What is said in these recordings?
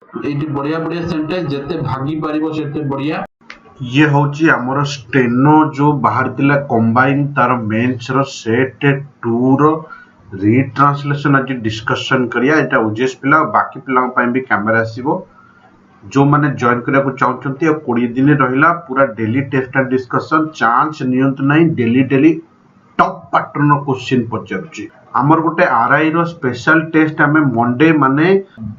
Eighty बढ़िया बढ़िया sentence जेते भागी पारिबो सेते बढ़िया। ये होची हमर स्टेनो जो बाहर तिला कंबाइन तार मेंस रो सेट 2 रो रीट्रांसलेशन आज डिस्कशन करिया। एटा ओजेएस पिला बाकी पिला पई भी कैमरा आसीबो जो माने जॉइन करिया को चाहउचंती आ 20 दिन रहिला पूरा daily test and discussion chance नियंत नाही डेली टॉप पैटर्न क्वेश्चन पचारुची। हमर गोटे आरआई रो स्पेशल टेस्ट हमें मंडे माने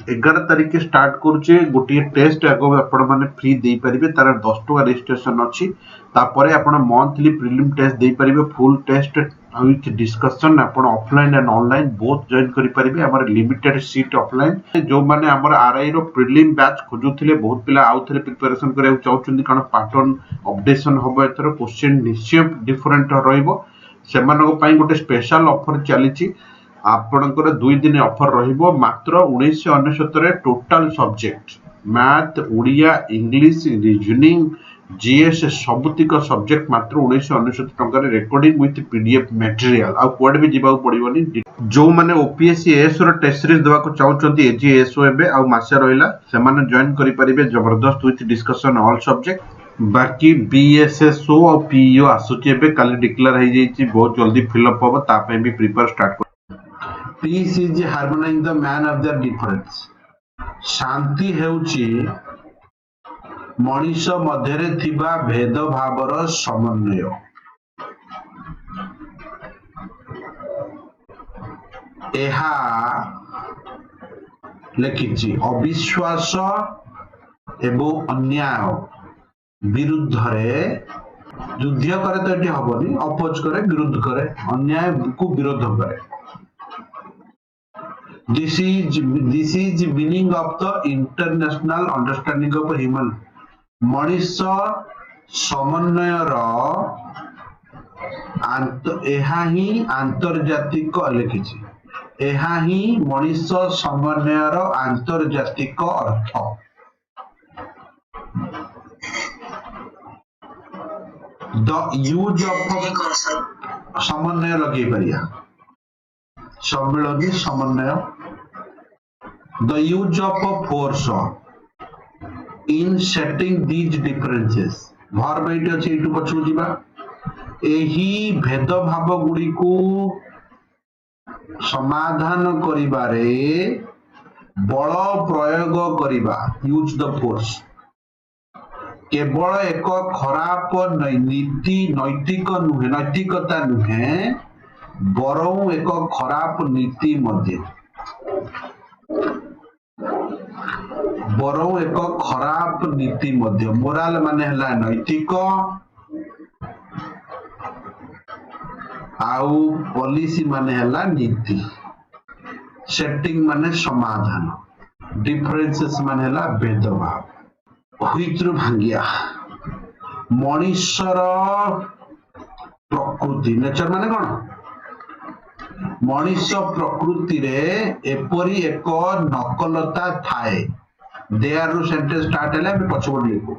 11 तारिख स्टार्ट करूचे। गोटे टेस्ट आगो आपण माने फ्री देई परिबे तार 10 टका रजिस्ट्रेशन अछि। तापरे आपण मंथली प्रीलिम टेस्ट देई परिबे फुल टेस्ट विथ डिस्कशन आपण offline and online both join करि परिबे। हमर लिमिटेड सीट ऑफलाइन जो माने हमर आरआई रो प्रीलिम बैच खोजुथिले बहुत पिला आउ थरे प्रिपरेशन करिया चाहउचंती कारण पैटर्न अपडेशन होबो एतर क्वेश्चन निश्चय डिफरेंट रहइबो। सेमानको पाई गोटे स्पेशल ऑफर चलीची आपनकर 2 दिन ऑफर रहिबो मात्र 1999 रे total subject math Odia English reasoning GS सबुतिक सब्जेक्ट मात्र 1999 टंका रे रिकॉर्डिंग विथ पीडीएफ मटेरियल आ कोड भी जीवा पड़िबोनी। जो माने ओपीएससी एस रो टेस्ट सीरीज देबा को चाहउचंती एजीएसओ एबे आ मासे रहिला सेमाने जॉइन करि परिबे जबरदस्त विथ डिस्कशन ऑल सब्जेक्ट। बाकी बीएसएसओ और पीईओ आसुची एबे काली डिक्लेयर हो जाईची बहुत जल्दी फिलअप होबो ता पे भी प्रिपेयर स्टार्ट कर। Peace is harmonising the man of the difference. शांति हेउची मनीष मध्यरे थिबा भेदभावर समन्वय। एहा लेखिची अविश्वास एवं अन्याय विरुद्ध रे युद्ध करे तो ये हबनी अपोज करे विरुद्ध करे अन्याय को विरोध करे। This is meaning of the international understanding of human. Manish समन्वय एहा ही आंतर्जातिक लिखिछि एहा ही मनीष समन्वय आंतर्जातिक अर्थ। द यूज ऑफ समन्वय लगे परिया सम्मिलनी समन्वय। The use of force in setting these differences verb eighty अछि एटु पछु जिबा। एही भेदभाव गुडी को समाधान करिबारे बल प्रयोग करिबा यूज द फोर्स केवल एक खराब नीति नैतिक नुहे नैतिकता नुहे बरं एक खराब नीति मध्य बरं एक खराब नीति मध्य। मोराल माने हला नैतिक आउ पॉलिसी माने हला नीति। सेटिंग माने समाधान डिफरेंसेस माने हला भेदभाव। हुईत्रु भांगिया मनीषर प्रकृति नेचर माने कौन मनीष प्रकृति रे एपरी एक नकलता थाए। देयर रो सेंटेंस स्टार्ट हैला पे पछबड लिखो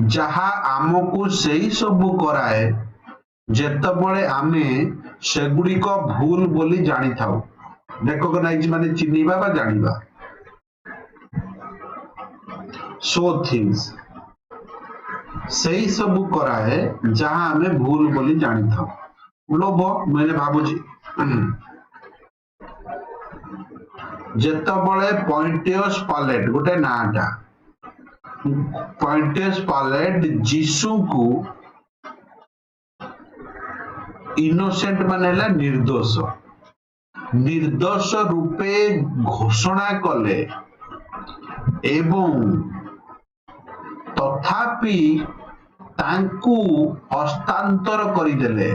जहा आमको सेही सब कराए जेतबळे आमे सेगुडी को भूल बोली जानी थाउ। रिकॉग्नाइज माने चिन्हिबा बा जानिबा। सो थिंग्स सही सब कराए जहां हमें भूल बोली जानी था। लोभ मैंने भाबुची जेतबळे पॉइंटियस पालेट गोटे नाटा पॉइंटियस पालेट जीसु को इनोसेंट माने हला निर्दोष निर्दोष रूपे घोषणा कले एवं तथापि तांकु हस्तांतर करिदेले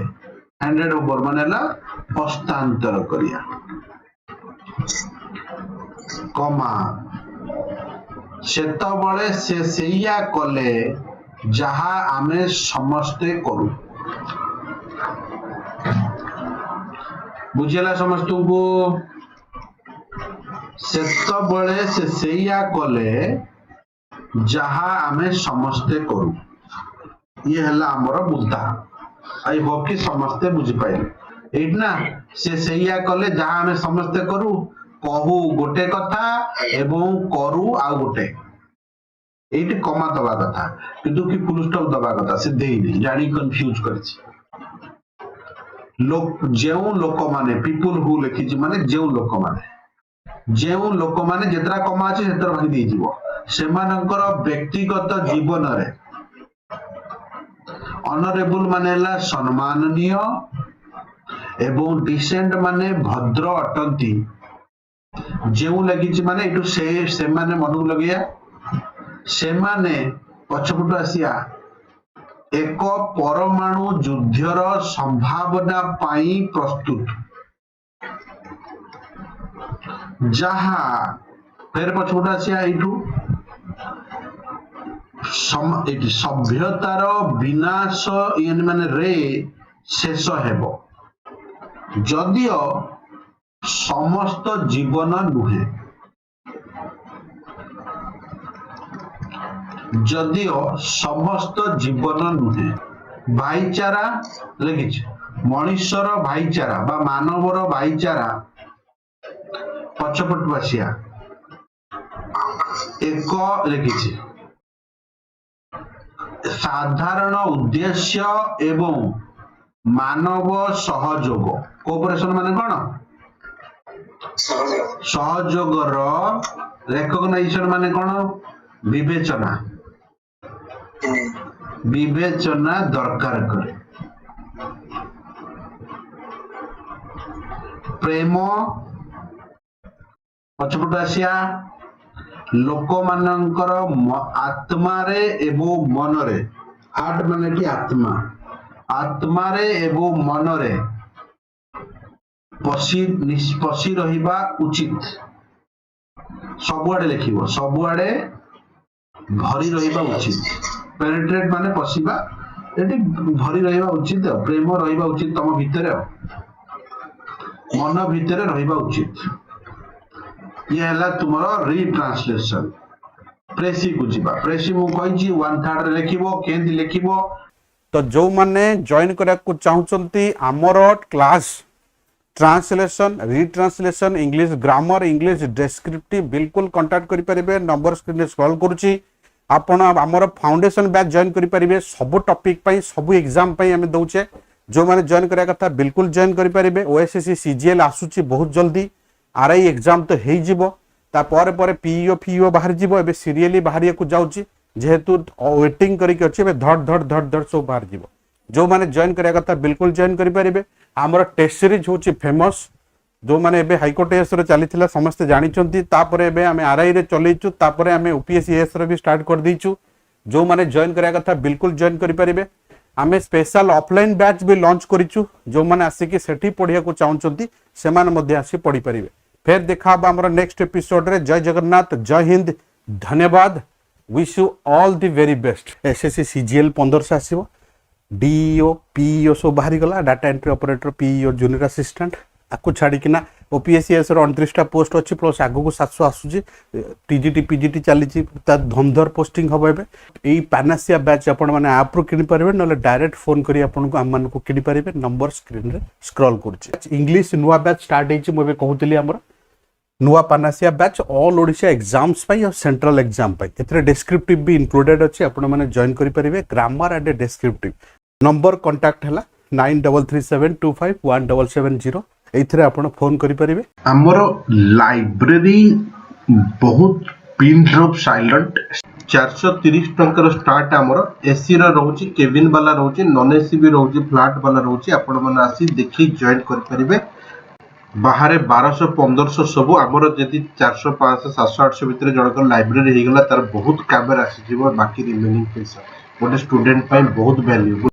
हैंडेड ओवर माने हला हस्तांतर करिया कमा सेतबळे से सेया कले जहा आमे समस्ते करू। बुझेला समस्त को सेतबळे से सेया कले जहा आमे समस्ते करू। ये हला हमर मुद्दा। आई होप कि समस्ते बुझी पाइले। एट ना से सैया कले जहाँ हमें समस्ते करू कहू गोटे कथा एवं करू आ गोटे एटी कमा दबा कथा किंतु कि फुल स्टॉप दबा कथा से देइनी जानी कंफ्यूज करछि लोक जेउ लोक माने पीपल हु लिखिछि माने जेउ लोक माने जेतरा कमा अछि सेतर भागी देइ जीवो सेमानकर व्यक्तिगत जीवन रे ऑनरेबल माने ला सम्माननीय एवं डिसेंट माने भद्र अटंती जेउ लगिछि माने एटू से माने मनु लगिया से माने पछपटु आसिया एक परमाणु युद्धर संभावना पाई प्रस्तुत जहा फेर पछपटु आसिया एटू सभ्यतार विनाश माने रे शेष हेबो जदियो समस्त जीवन नुहे जदियो समस्त जीवन नुहे भाईचारा लिखिछ मनुष्यर भाईचारा बा मानवर भाईचारा पछपटु आसिया एक लिखिछ साधारण उद्देश्य एवं मानव सहयोग कोऑपरेशन माने कोन सहयोगर रेकग्नाइजेशन माने कोन विवेचना दरकार करे प्रेम पछपटु आसिया लोक मानकर आत्मा रे एवं मन रे हार्ट माने कि आत्मा रे एवं मन रे पशी रहिबा उचित सबुआडे लिखिबो सबुआडे भरी रहिबा उचित पेनिट्रेट माने पशिबा एटी भरी रहिबा उचित प्रेम रहिबा उचित तम भितरे मन भितरे रहिबा उचित ये हला तुमरो रीट्रांसलेशन प्रेसी को जिबा प्रेसी मु कहिछि 1/3 रे लिखिबो केंति लिखिबो तो जो माने जॉइन करा को चाहउचंती हमरो class translation retranslation English grammar English descriptive बिल्कुल कांटेक्ट करि परिबे नंबर स्क्रीन रे स्क्रॉल करूची आपण हमरो फाउंडेशन बैच जॉइन करि परिबे सब टॉपिक पई सब एग्जाम पई हम दउचे जो माने जॉइन करा कथा बिल्कुल जॉइन करि परिबे ओएसएससी सीजीएल आसुची बहुत जल्दी आरआई एग्जाम तो हेइ जिवो ता परे परे पीईओ फीईओ बाहर जिवो एबे सीरियली बाहरिया को जाउची जेहेतु वेटिंग करी के अछि एबे धड़ सब बाहर जिवो जो माने जॉइन करिया कथा बिल्कुल जॉइन करि परिबे हमर टेस्ट सीरीज होची फेमस जो माने एबे हाईकोर्ट एस रे चलीथिला समस्त जानि चंती तापरे एबे हमें आरआई रे चलैचु तापरे हमें यूपीएससी एस रे भी स्टार्ट कर दीचु जो माने जॉइन करिया कथा बिल्कुल जॉइन करि परिबे हमें स्पेशल ऑफलाइन बैच भी लॉन्च करिचु जो माने आसी कि सेठी पढिया को चाहउचंती से माने मध्ये आसी पढि परिबे फिर देखा हमर नेक्स्ट एपिसोड रे जय जगन्नाथ जय हिंद धन्यवाद wish you all the very best SSC CGL 1500 आसीबो डीईओ पीईओ सब बाहरी गला data entry operator PEO junior assistant आकु छाड़ी किना ओपीएससीएस रो 29टा पोस्ट अछि प्लस आगु को 700 आसुची टीजीटी पीजीटी चलीची ता धमधर पोस्टिंग होबो एबे एई पानासिया बैच आपण माने ऐप रो किनि परिबे नले डायरेक्ट फोन करी आपण को हम मान को किनि परिबे नंबर स्क्रीन रे स्क्रॉल करछि इंग्लिश नुवा बैच स्टार्ट हेछि मोबे कहउतली हमर नुआ Panacea batch all Odisha exams पाई और सेंट्रल एग्जाम पाई एथरे डिस्क्रिप्टिव भी इंक्लूडेड अछि आपण माने जॉइन करि परिबे grammar and descriptive number contact हला 9337251770 एथरे आपण फोन करि परिबे हमर लाइब्रेरी बहुत pin drop silent 430 tanker start हमर एसी रो रहउची केबिन वाला रहउची नॉन एसी भी रहउची फ्लैट वाला रहउची आपण माने आसी देखि जॉइन करि परिबे बाहर 1200-1500 सब आमर जदि 400 500 700 800 भितर जनकर लाइब्रेरी हो गला तार बहुत काबर आसी जीव बाकी रिमेनिंग पैसा गोटे स्टूडेंट पाई बहुत वैल्यूएबल